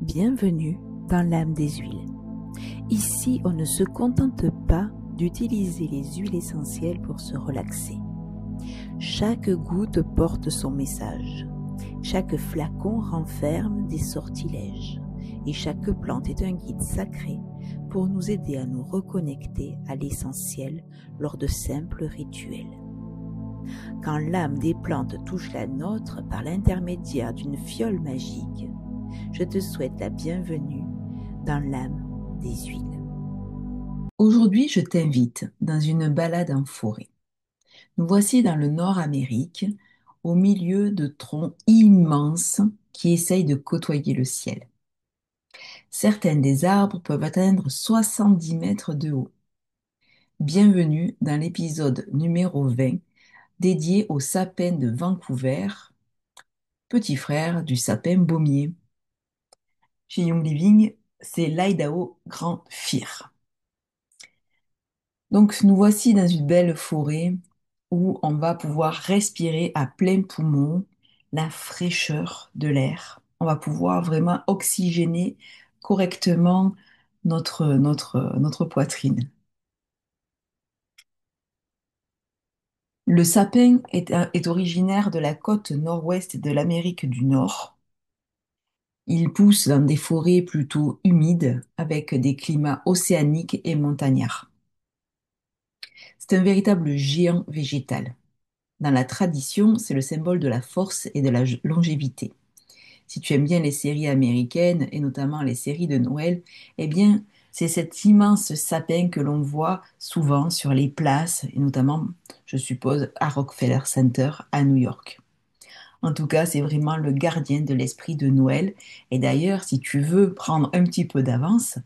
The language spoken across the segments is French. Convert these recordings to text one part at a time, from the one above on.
Bienvenue dans l'âme des huiles. Ici, on ne se contente pas d'utiliser les huiles essentielles pour se relaxer. Chaque goutte porte son message. Chaque flacon renferme des sortilèges. Et chaque plante est un guide sacré pour nous aider à nous reconnecter à l'essentiel lors de simples rituels. Quand l'âme des plantes touche la nôtre par l'intermédiaire d'une fiole magique, je te souhaite la bienvenue dans l'âme des huiles. Aujourd'hui, je t'invite dans une balade en forêt. Nous voici dans le Nord-Amérique, au milieu de troncs immenses qui essayent de côtoyer le ciel. Certains des arbres peuvent atteindre 70 mètres de haut. Bienvenue dans l'épisode numéro 20 dédié au sapin de Vancouver, petit frère du sapin baumier. Chez Young Living, c'est l'Idaho Grand Fir. Donc, nous voici dans une belle forêt où on va pouvoir respirer à plein poumon la fraîcheur de l'air. On va pouvoir vraiment oxygéner correctement notre poitrine. Le sapin est originaire de la côte nord-ouest de l'Amérique du Nord. Il pousse dans des forêts plutôt humides avec des climats océaniques et montagnards. C'est un véritable géant végétal. Dans la tradition, c'est le symbole de la force et de la longévité. Si tu aimes bien les séries américaines et notamment les séries de Noël, eh bien, c'est cet immense sapin que l'on voit souvent sur les places et notamment, je suppose, à Rockefeller Center à New York. En tout cas, c'est vraiment le gardien de l'esprit de Noël. Et d'ailleurs, si tu veux prendre un petit peu d'avance,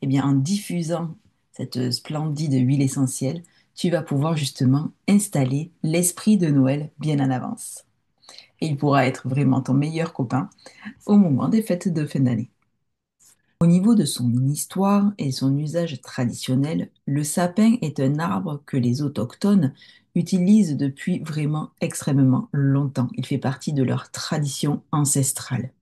eh bien, en diffusant cette splendide huile essentielle, tu vas pouvoir justement installer l'esprit de Noël bien en avance. Et il pourra être vraiment ton meilleur copain au moment des fêtes de fin d'année. Au niveau de son histoire et son usage traditionnel, le sapin est un arbre que les autochtones utilisent depuis vraiment extrêmement longtemps. Il fait partie de leur tradition ancestrale.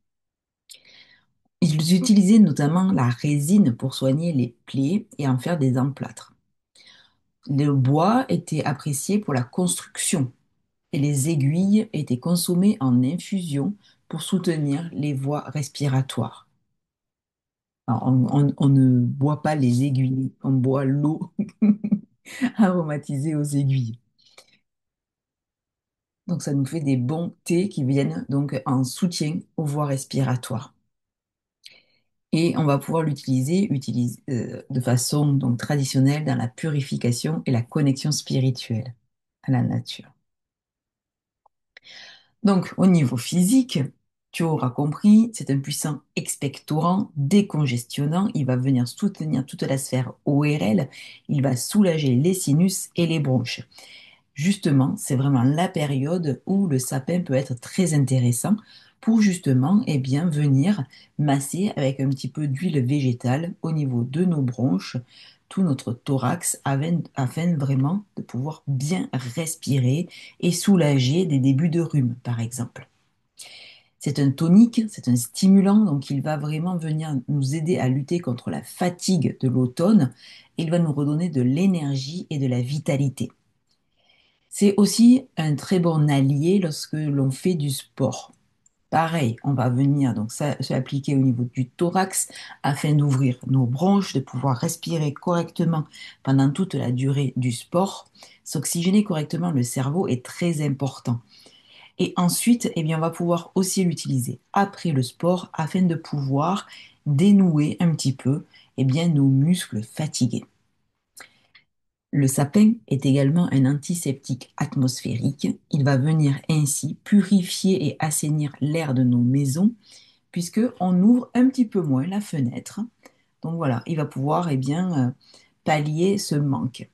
Ils utilisaient notamment la résine pour soigner les plaies et en faire des emplâtres. Le bois était apprécié pour la construction et les aiguilles étaient consommées en infusion pour soutenir les voies respiratoires. Alors, on ne boit pas les aiguilles, on boit l'eau aromatisée aux aiguilles. Donc ça nous fait des bons thés qui viennent donc en soutien aux voies respiratoires. Et on va pouvoir l'utiliser de façon donc traditionnelle dans la purification et la connexion spirituelle à la nature. Donc, au niveau physique, tu auras compris, c'est un puissant expectorant, décongestionnant. Il va venir soutenir toute la sphère ORL. Il va soulager les sinus et les bronches. Justement, c'est vraiment la période où le sapin peut être très intéressant pour justement, eh bien, venir masser avec un petit peu d'huile végétale au niveau de nos bronches, tout notre thorax, afin vraiment de pouvoir bien respirer et soulager des débuts de rhume, par exemple. C'est un tonique, c'est un stimulant, donc il va vraiment venir nous aider à lutter contre la fatigue de l'automne. Il va nous redonner de l'énergie et de la vitalité. C'est aussi un très bon allié lorsque l'on fait du sport. Pareil, on va venir donc se appliquer au niveau du thorax afin d'ouvrir nos bronches, de pouvoir respirer correctement pendant toute la durée du sport. S'oxygéner correctement le cerveau est très important. Et ensuite, eh bien, on va pouvoir aussi l'utiliser après le sport afin de pouvoir dénouer un petit peu eh bien, nos muscles fatigués. Le sapin est également un antiseptique atmosphérique. Il va venir ainsi purifier et assainir l'air de nos maisons puisque on ouvre un petit peu moins la fenêtre. Donc voilà, il va pouvoir eh bien, pallier ce manque.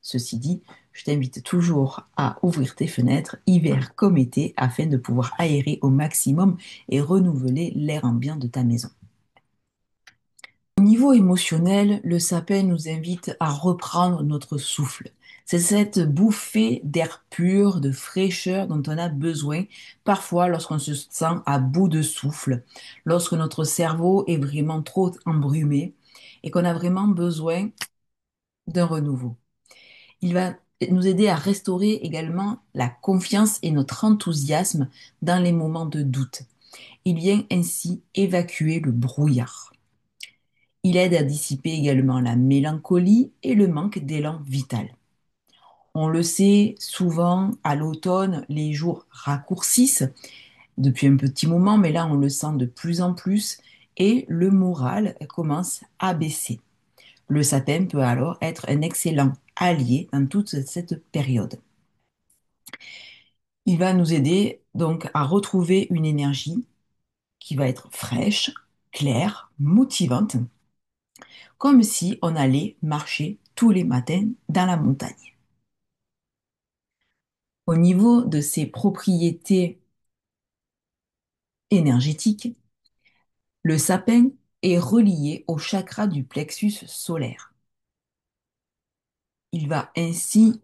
Ceci dit, je t'invite toujours à ouvrir tes fenêtres, hiver comme été, afin de pouvoir aérer au maximum et renouveler l'air ambiant de ta maison. Au niveau émotionnel, le sapin nous invite à reprendre notre souffle, C'est cette bouffée d'air pur, de fraîcheur dont on a besoin parfois lorsqu'on se sent à bout de souffle, lorsque notre cerveau est vraiment trop embrumé et qu'on a vraiment besoin d'un renouveau. Il va nous aider à restaurer également la confiance et notre enthousiasme dans les moments de doute. Il vient ainsi évacuer le brouillard. Il aide à dissiper également la mélancolie et le manque d'élan vital. On le sait, souvent à l'automne, les jours raccourcissent depuis un petit moment, mais là on le sent de plus en plus et le moral commence à baisser. Le sapin peut alors être un excellent allié dans toute cette période. Il va nous aider donc à retrouver une énergie qui va être fraîche, claire, motivante, comme si on allait marcher tous les matins dans la montagne. Au niveau de ses propriétés énergétiques, le sapin est relié au chakra du plexus solaire. Il va ainsi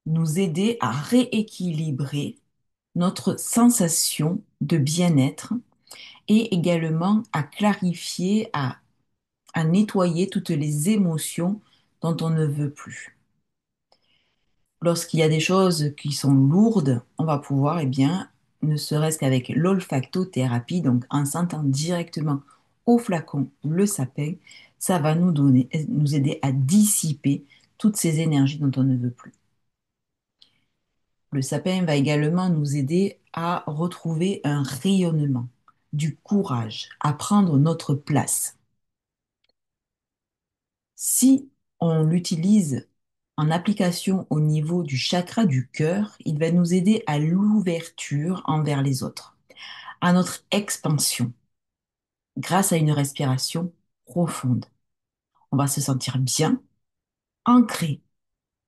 nous aider à rééquilibrer notre sensation de bien-être et également à clarifier, à nettoyer toutes les émotions dont on ne veut plus. Lorsqu'il y a des choses qui sont lourdes, on va pouvoir, eh bien, ne serait-ce qu'avec l'olfactothérapie, donc en sentant directement au flacon le sapin, ça va nous aider à dissiper toutes ces énergies dont on ne veut plus. Le sapin va également nous aider à retrouver un rayonnement, du courage, à prendre notre place. Si on l'utilise en application au niveau du chakra du cœur, il va nous aider à l'ouverture envers les autres, à notre expansion, grâce à une respiration profonde. On va se sentir bien, ancré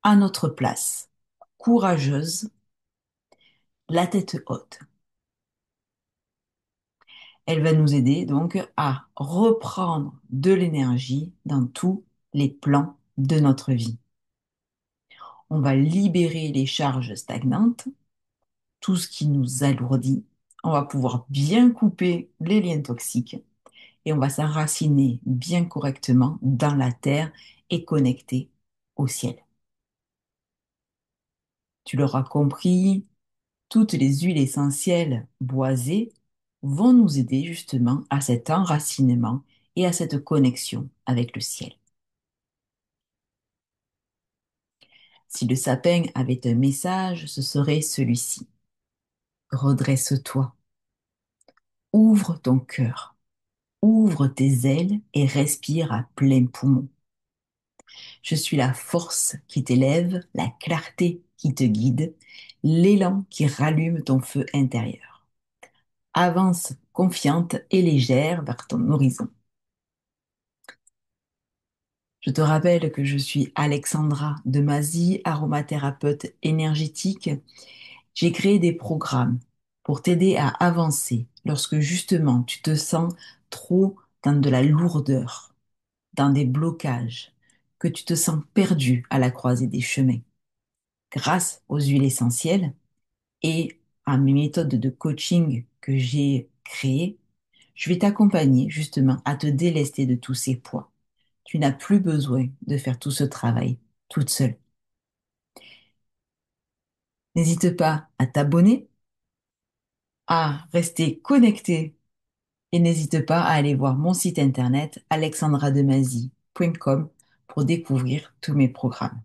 à notre place, courageuse, la tête haute. Elle va nous aider donc à reprendre de l'énergie dans tous les plans de notre vie. On va libérer les charges stagnantes, tout ce qui nous alourdit. On va pouvoir bien couper les liens toxiques et on va s'enraciner bien correctement dans la terre et connecter au ciel. Tu l'auras compris, toutes les huiles essentielles boisées vont nous aider justement à cet enracinement et à cette connexion avec le ciel. Si le sapin avait un message, ce serait celui-ci. Redresse-toi, ouvre ton cœur, ouvre tes ailes et respire à plein poumon. Je suis la force qui t'élève, la clarté qui te guide, l'élan qui rallume ton feu intérieur. Avance confiante et légère vers ton horizon. Je te rappelle que je suis Alexandra Demazy, aromathérapeute énergétique. J'ai créé des programmes pour t'aider à avancer lorsque justement tu te sens trop dans de la lourdeur, dans des blocages, que tu te sens perdu à la croisée des chemins. Grâce aux huiles essentielles et à mes méthodes de coaching que j'ai créées, je vais t'accompagner justement à te délester de tous ces poids. Tu n'as plus besoin de faire tout ce travail toute seule. N'hésite pas à t'abonner, à rester connecté et n'hésite pas à aller voir mon site internet alexandrademazy.com pour découvrir tous mes programmes.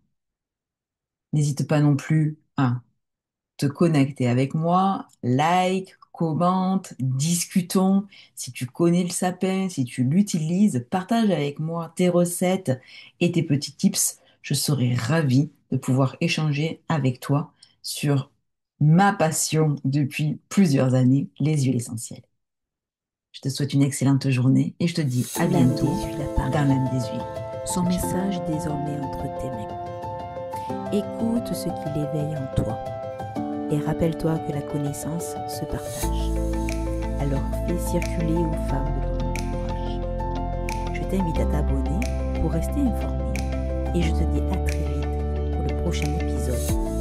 N'hésite pas non plus à te connecter avec moi, like, commente, discutons. Si tu connais le sapin, si tu l'utilises, partage avec moi tes recettes et tes petits tips. Je serai ravie de pouvoir échanger avec toi sur ma passion depuis plusieurs années, les huiles essentielles. Je te souhaite une excellente journée et je te dis à bientôt dans l'âme des huiles. Son message est désormais entre tes mains. Écoute ce qui l'éveille en toi. Et rappelle-toi que la connaissance se partage. Alors fais circuler aux femmes de ton entourage. Je t'invite à t'abonner pour rester informé et je te dis à très vite pour le prochain épisode.